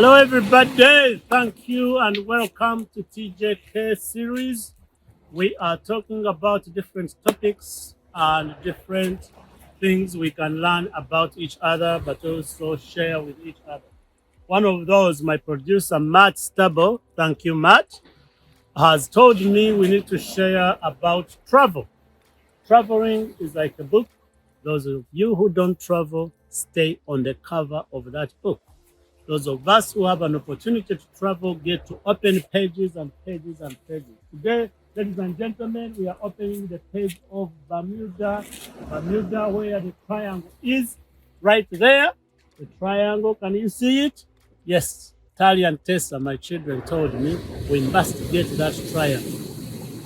Hello, everybody. Thank you and welcome to TJK series. We are talking about different topics and different things we can learn about each other, but also share with each other. One of those, my producer, Matt Stubble, thank you, Matt, has told me we need to share about travel. Traveling is like a book. Those of you who don't travel, stay on the cover of that book. Those of us who have an opportunity to travel get to open pages and pages and pages. Today, ladies and gentlemen, we are opening the page of Bermuda. Bermuda, where the triangle is, right there. The triangle, can you see it? Yes, Tali and Tessa, my children, told me we must get that triangle.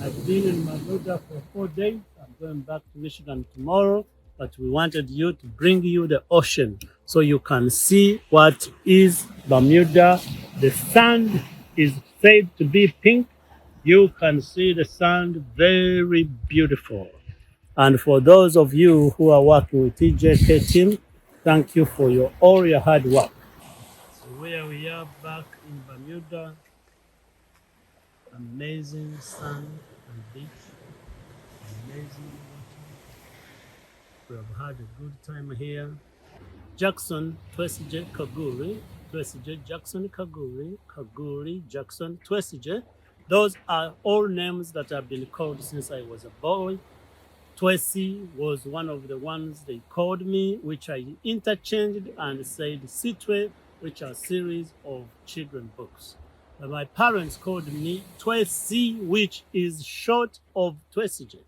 I've been in Bermuda for 4 days. I'm going back to Michigan tomorrow, but we wanted you to bring you the ocean so you can see what is Bermuda. The sand is said to be pink. You can see the sand, very beautiful. And for those of you who are working with TJK team, thank you for all your hard work. So where we are back in Bermuda, amazing sand and beach. Amazing water. We have had a good time here. Jackson, Twesije, Kaguri, Twesije, Jackson, Kaguri, Jackson, Twesije. Those are all names that have been called since I was a boy. Twesi was one of the ones they called me, which I interchanged and said Sitwe, which are a series of children books. But my parents called me Twesi, which is short of Twesije.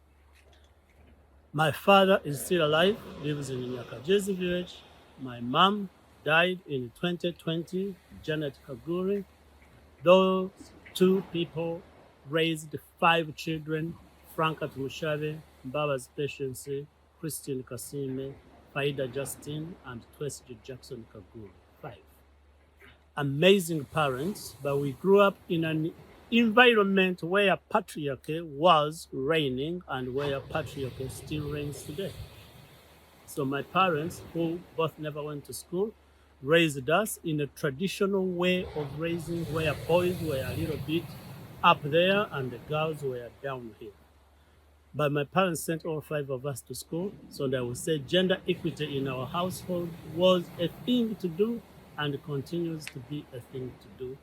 My father is still alive, lives in Nyakajezi village. My mom died in 2020, Janet Kaguri. Those two people raised 5 children, Frankat Mushabe, Baba's Patience, Christine Kasime, Faida Justin, and Twesty Jackson Kaguri. 5. Amazing parents, but we grew up in an environment where patriarchy was reigning and where patriarchy still reigns today. So my parents, who both never went to school, raised us in a traditional way of raising where boys were a little bit up there and the girls were down here. But my parents sent all 5 of us to school, so that I would say gender equity in our household was a thing to do and continues to be a thing to do,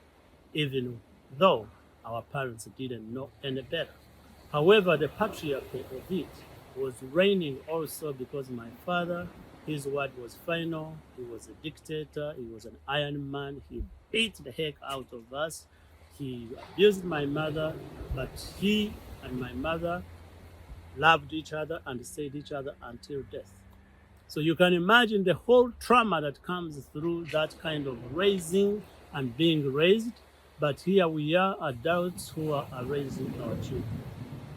even though our parents didn't know any better. However, the patriarchy of it was reigning also because my father, his word was final. He was a dictator. He was an iron man. He beat the heck out of us. He abused my mother, but he and my mother loved each other and stayed each other until death. So you can imagine the whole trauma that comes through that kind of raising and being raised. But here we are, adults who are raising our children.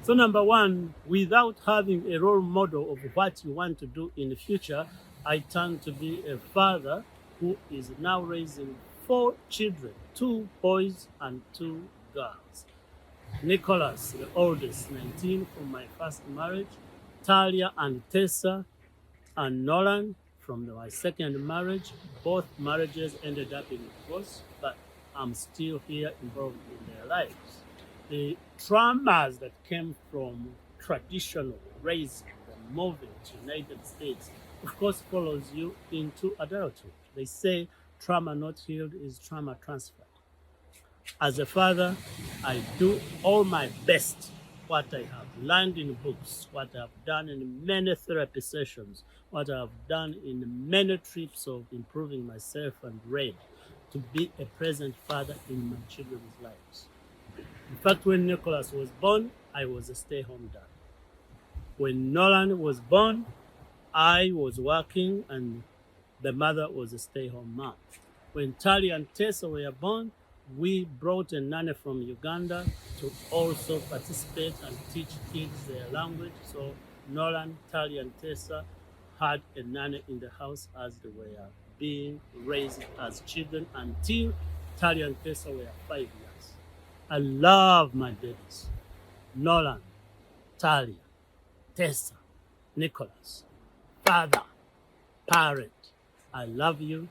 So number one, without having a role model of what you want to do in the future, I turned to be a father who is now raising 4 children, 2 boys and 2 girls. Nicholas, the oldest, 19 from my first marriage, Talia and Tessa and Nolan from my second marriage. Both marriages ended up in divorce, but I'm still here involved in their lives. The traumas that came from traditional raising and moving to the United States, of course, follows you into adulthood. They say trauma not healed is trauma transferred. As a father, I do all my best, what I have learned in books, what I have done in many therapy sessions, what I have done in many trips of improving myself and read, to be a present father in my children's lives. In fact, when Nicholas was born, I was a stay-home dad. When Nolan was born, I was working and the mother was a stay-home mom. When Tali and Tessa were born, we brought a nanny from Uganda to also participate and teach kids their language. So Nolan, Tali, and Tessa had a nanny in the house as they were being raised as children until Tali and Tessa were 5 years. I love my babies. Nolan, Talia, Tessa, Nicholas, father, parent. I love you.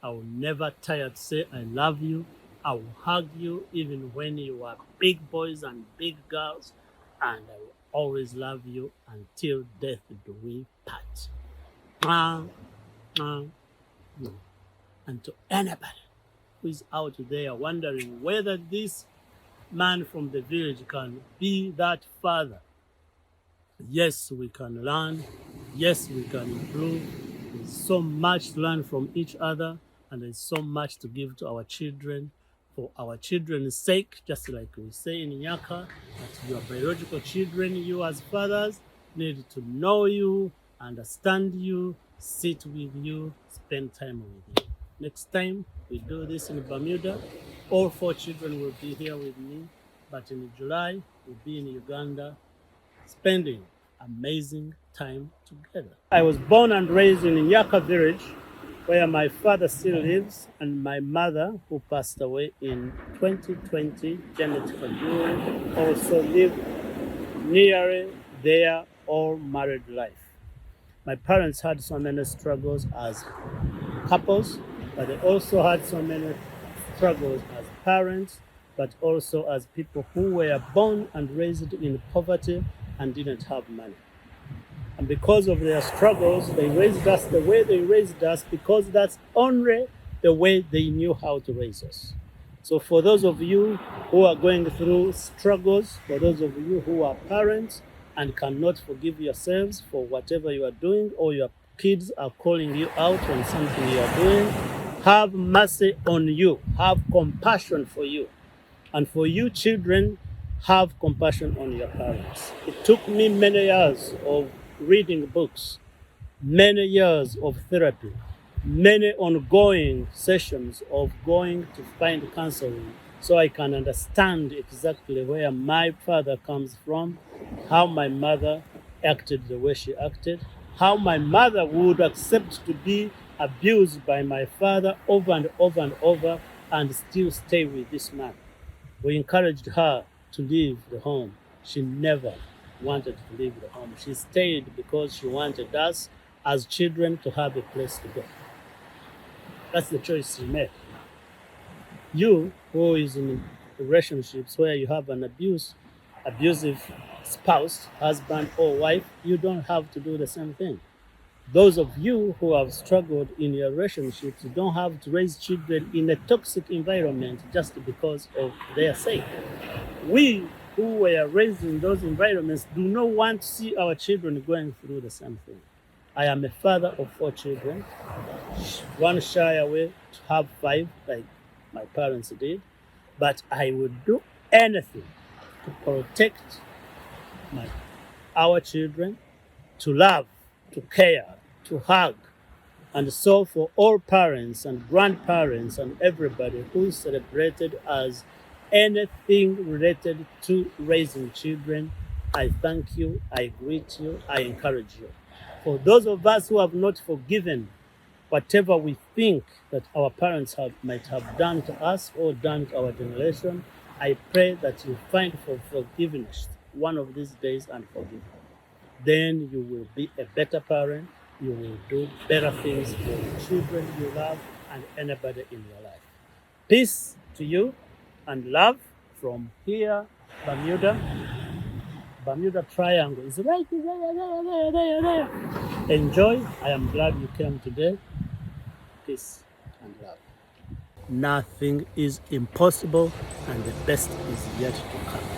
I will never tire to say I love you. I will hug you even when you are big boys and big girls, and I will always love you until death do we part. Mwah, mwah, mwah. And to anybody who is out there wondering whether this man from the village can be that father, yes, we can learn. Yes, we can improve. There's so much to learn from each other, and there's so much to give to our children for our children's sake, just like we say in Nyaka, that your biological children, you as fathers, need to know you, understand you, sit with you, spend time with you. Next time we do this in Bermuda, all 4 children will be here with me, but in July, we'll be in Uganda, spending amazing time together. I was born and raised in Nyaka village, where my father still lives, and my mother, who passed away in 2020, Janet Kaguru, also lived near their all married life. My parents had so many struggles as couples, but they also had so many struggles as parents, but also as people who were born and raised in poverty and didn't have money. And because of their struggles, they raised us the way they raised us, because that's only the way they knew how to raise us. So for those of you who are going through struggles, for those of you who are parents and cannot forgive yourselves for whatever you are doing, or your kids are calling you out on something you are doing, have mercy on you, have compassion for you. And for you children, have compassion on your parents. It took me many years of reading books, many years of therapy, many ongoing sessions of going to find counseling, so I can understand exactly where my father comes from, how my mother acted the way she acted, how my mother would accept to be abused by my father over and over and over and still stay with this man. We encouraged her to leave the home. She never wanted to leave the home. She stayed because she wanted us as children to have a place to go. That's the choice she made. You, who is in relationships where you have an abusive spouse, husband or wife, you don't have to do the same thing. Those of you who have struggled in your relationships, you don't have to raise children in a toxic environment just because of their sake. We who were raised in those environments do not want to see our children going through the same thing. I am a father of 4 children, one shy away to have 5, like my parents did, but I would do anything to protect our children, to love, to care, to hug. And so for all parents and grandparents and everybody who is celebrated as anything related to raising children, I thank you, I greet you, I encourage you. For those of us who have not forgiven whatever we think that our parents might have done to us or done to our generation, I pray that you find forgiveness one of these days and forgive them. Then you will be a better parent. You will do better things for the children you love and anybody in your life. Peace to you and love from here, Bermuda. Bermuda Triangle is right there. Enjoy. I am glad you came today. Peace and love. Nothing is impossible, and the best is yet to come.